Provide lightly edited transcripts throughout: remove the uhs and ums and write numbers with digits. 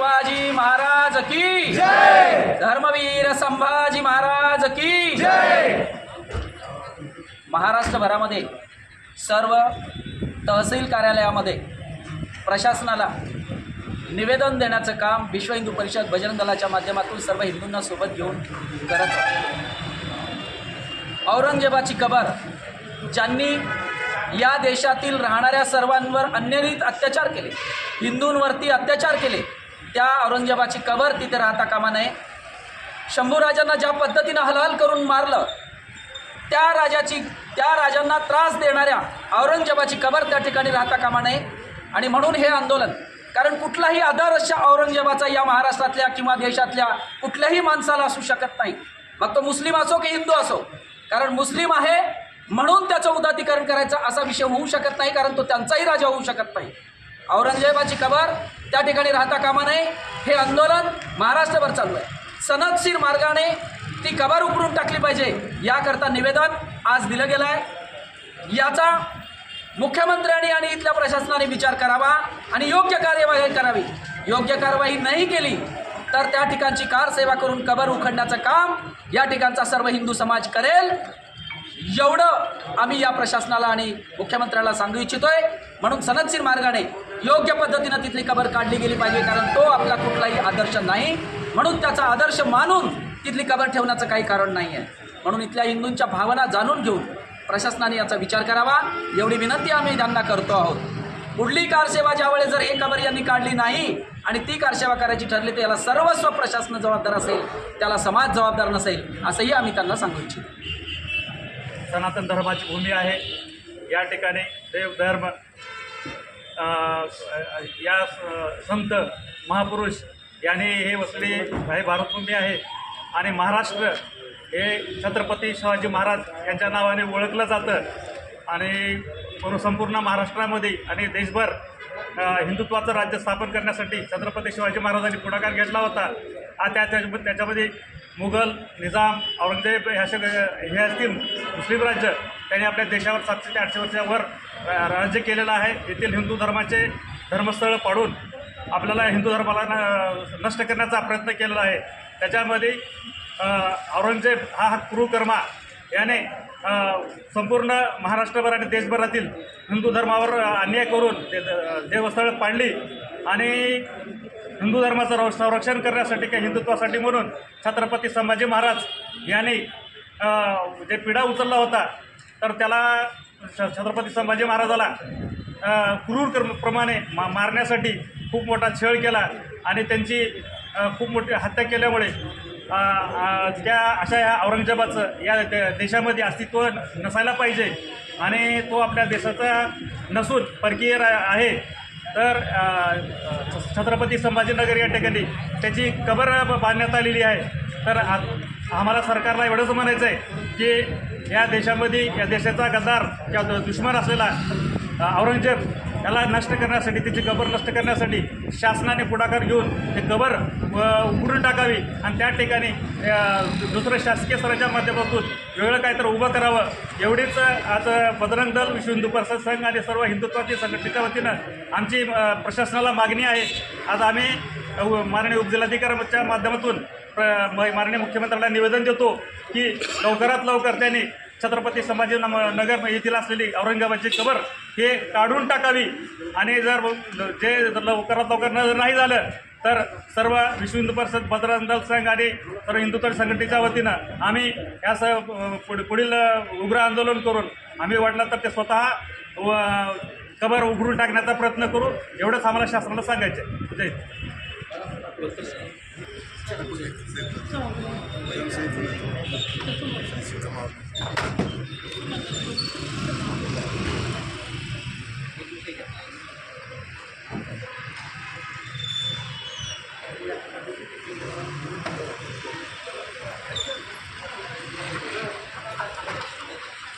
शिवाजी महाराज की जय, धर्मवीर संभाजी महाराज की जय। महाराष्ट्रभरामध्ये सर्व तहसील कार्यालयामध्ये प्रशासनाला निवेदन देण्याचं काम विश्व हिंदू परिषद बजरंग दलाच्या माध्यमातून सर्व हिंदूंना सोबत घेऊन करत आहे। औरंगजेबाची कबर ज्यांनी या देशातील राहणाऱ्या सर्वांवर अन्यरीत अत्याचार केले, हिंदूंवरती अत्याचार केले, त्या औरंगजेबाची कबर तिथे राहता कामा नये। शंभूराजांना ज्या पद्धतीनं हलहल करून मारलं, त्या राजांना त्रास देणाऱ्या औरंगजेबाची कबर त्या ठिकाणी राहता कामा नये। आणि म्हणून हे आंदोलन, कारण कुठलाही आदर्श औरंगजेबाचा या महाराष्ट्रातल्या किंवा देशातल्या कुठल्याही माणसाला असू शकत नाही, मग तो मुस्लिम असो की हिंदू असो। कारण मुस्लिम आहे म्हणून त्याचं उदात्तीकरण करायचं असा विषय होऊ शकत नाही, कारण तो त्यांचाही राजा होऊ शकत नाही। औरंगजेबाची कबर त्या ठिकाणी राहता कामा नये हे आंदोलन महाराष्ट्रभर चालू आहे। सनदशीर मार्गाने ती कबर उकरून टाकली पाहिजे याकरता निवेदन आज दिलं गेलं आहे। याचा मुख्यमंत्र्यांनी आणि इथल्या प्रशासनाने विचार करावा आणि योग्य कार्यवाही करावी। योग्य कारवाई नाही केली तर त्या ठिकाणची कारसेवा करून कबर उखडण्याचं काम या ठिकाणचा सर्व हिंदू समाज करेल, एवढं आम्ही या प्रशासनाला आणि मुख्यमंत्र्याला सांगू इच्छितोय। म्हणून सनदशीर मार्गाने योग्य पद्धतीनं तिथली कबर काढली गेली पाहिजे, कारण तो आपला कुठलाही आदर्श नाही, म्हणून त्याचा आदर्श मानून तिथली कबर ठेवण्याचं काही कारण नाही आहे। म्हणून इथल्या हिंदूंच्या भावना जाणून घेऊन प्रशासनाने याचा विचार करावा, एवढी विनंती आम्ही त्यांना करतो आहोत। पुढली कारसेवा ज्यावेळेस जर हे कबर यांनी काढली नाही आणि ती कारसेवा करायची ठरली तर याला सर्वस्व प्रशासन जबाबदार असेल, त्याला समाज जबाबदार नसेल, असंही आम्ही त्यांना सांगू इच्छितो। सनातन धर्माची भूमी आहे, या ठिकाणी देवधर्म या संत महापुरुष यांनी हे वसले हे भारतभूमी आहे आणि महाराष्ट्र हे छत्रपती शिवाजी महाराज यांच्या नावाने ओळखलं जातं। आणि संपूर्ण महाराष्ट्रामध्ये आणि देशभर हिंदुत्वाचं राज्य स्थापन करण्यासाठी छत्रपती शिवाजी महाराजांनी पुढाकार घेतला होता। त्याच्यामध्ये मुघल, निजाम, औरंगजेब हे असतील मुस्लिम राज्य, त्यांनी आपल्या देशावर 700 ते 800 वर्षावर राज्य केलेलं आहे। येथील हिंदू धर्माचे धर्मस्थळ पाडून आपल्याला हिंदू धर्माला नष्ट करण्याचा प्रयत्न केलेला आहे। त्याच्यामध्ये औरंगजेब हा क्रूरकर्मा याने संपूर्ण महाराष्ट्रभर आणि देशभरातील हिंदू धर्मावर अन्याय करून देवस्थळ पाडली आणि हिंदू धर्माचं संरक्षण करण्यासाठी किंवा हिंदुत्वासाठी म्हणून छत्रपती संभाजी महाराज यांनी जे पिढा उचलला होता, तर त्याला छत्रपती संभाजी महाराजाला क्रूरप्रमाणे मारण्यासाठी खूप मोठा छळ केला आणि त्यांची खूप मोठी हत्या केल्यामुळे अशा या औरंगजेबाचं या देशामध्ये अस्तित्व नसायला पाहिजे आणि तो आपल्या देशाचा नसून परकीय आहे। तर छत्रपती संभाजीनगर या ठिकाणी त्याची कबर बांधण्यात आलेली आहे। तर आम्हाला सरकारला एवढंच म्हणायचं आहे की या देशामध्ये या देशाचा गद्दार किंवा दुश्मन असलेला औरंगजेब याला नष्ट करण्यासाठी, त्याची कबर नष्ट करण्यासाठी शासनाने पुढाकार घेऊन ते कबर उघडून टाकावी आणि त्या ठिकाणी दुसरं शासकीय स्तराच्या माध्यमातून वेगळं काहीतरी उभं करावं, एवढीच आज बजरंग दल, विश्व हिंदू परिषद संघ आणि सर्व हिंदुत्वाची संघटनेच्या वतीनं आमची प्रशासनाला मागणी आहे। आज आम्ही माननीय उपजिल्हाधिकाऱ्यांच्या माध्यमातून माननीय मुख्यमंत्र्यांना निवेदन देतो की लवकरात लवकर त्यांनी छत्रपती संभाजीनगर येथील असलेली औरंगजेबाची कबर हे काढून टाकावी आणि जर लवकरात लवकर नाही झालं तर सर्व विश्व हिंदू परिषद बजरंग दल संघ आणि सर्व हिंदुत्व संघटनेच्या वतीनं आम्ही या पुढील उग्र आंदोलन करून आम्ही वाटलं तर ते स्वतः कबर उघडून टाकण्याचा प्रयत्न करू, एवढंच आम्हाला शासनाला सांगायचं आहे। जय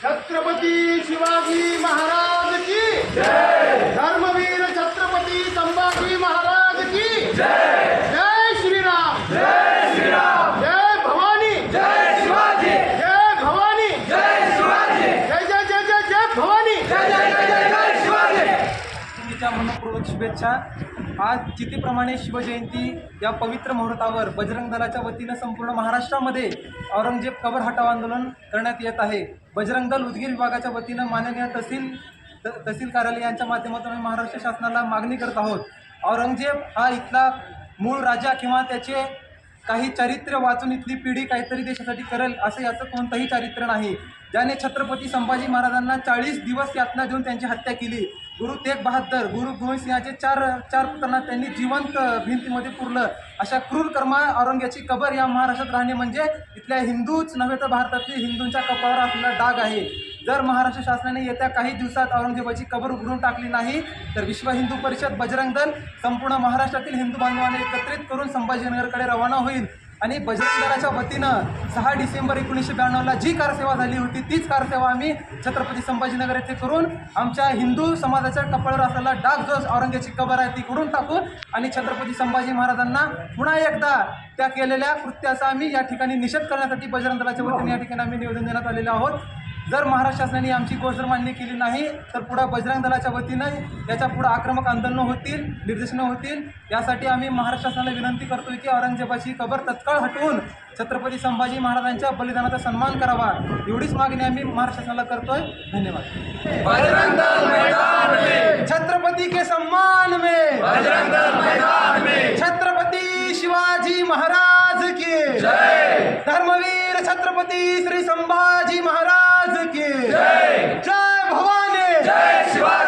छत्रपती शिवाजी महाराज की जय, धर्मवीर छत्रपती संभाजी महाराज की जय, जय श्रीराम, जय श्रीराम, जय भवानी, जय शिवाजी, जय भवानी, जय शिवाजी, जय जय जय जय जय भवानी, जय जय जय जय शिवाजी। मनपूर्वक शुभेच्छा। आज चितीप्रमाणे शिवजयंती या पवित्र मुहूर्तावर बजरंग दलाच्या वतीनं संपूर्ण महाराष्ट्रामध्ये औरंगजेब कबर हटाव आंदोलन करण्यात येत आहे. बजरंग दल उदगीर विभागाच्या वतीनं माननीय तहसील कार्यालय यांच्या माध्यमातून आम्ही महाराष्ट्र शासनाला मागणी करत आहोत. औरंगजेब हा इथला मूळ राजा किंवा त्याचे काही चारित्र्य वाचून इथली पिढी काहीतरी देशासाठी करेल असं याचं कोणतंही चारित्र्य नाही. ज्याने छत्रपती संभाजी महाराजांना 40 दिवस यातना देऊन त्यांची हत्या केली. गुरु तेग बहादर, गुरु गोविंद सिंहाचे चार पुत्रांना त्यांनी जिवंत भिंतीमध्ये पुरलं. अशा क्रूर कर्मा औरंग्याची कबर या महाराष्ट्रात राहणे म्हणजे इथल्या हिंदूच नव्हे तर भारतातील हिंदूंच्या कपाळावर असलेला डाग आहे. जर महाराष्ट्र शासनाने येत्या काही दिवसात औरंगजेबाची कबर उघडून टाकली नाही तर विश्व हिंदू परिषद बजरंग दल संपूर्ण महाराष्ट्रातील हिंदू बांधवांना एकत्रित करून संभाजीनगरकडे रवाना होईल. आणि बजरंग दलाच्या वतीनं 6 डिसेंबर 1992ला जी कारसेवा झाली होती तीच कारसेवा आम्ही छत्रपती संभाजीनगर येथे करून आमच्या हिंदू समाजाच्या कपाळावर असलेला डाग जो औरंगजेबाची कबर आहे ती उघडून टाकू आणि छत्रपती संभाजी महाराजांना पुन्हा एकदा त्या केलेल्या कृत्याचा आम्ही या ठिकाणी निषेध करण्यासाठी बजरंग दलाच्या वतीने या ठिकाणी आम्ही निवेदन देण्यात आलेले आहोत. जर महाराष्ट्र शासनाने आमची गोष्ट मान्य केली नाही तर पुढं बजरंग दलाच्या वतीनं याच्या पुढं आक्रमक आंदोलनं होतील, निर्देशनं होतील. यासाठी आम्ही महाराष्ट्र शासनाला विनंती करतोय की औरंगजेबाची कबर तत्काळ हटवून छत्रपती संभाजी महाराजांच्या बलिदानाचा सन्मान करावा. एवढीच मागणी आम्ही महाराष्ट्र शासनाला करतोय. धन्यवाद. बजरंग दल मैदान में, छत्रपती के सम्मान में, बजरंग दल मैदान में, छत्रपती शिवाजी महाराज की जय, धर्मवीर छत्रपती श्री संभाजी महाराज की जय, जय भवानी. जय शिवाजी.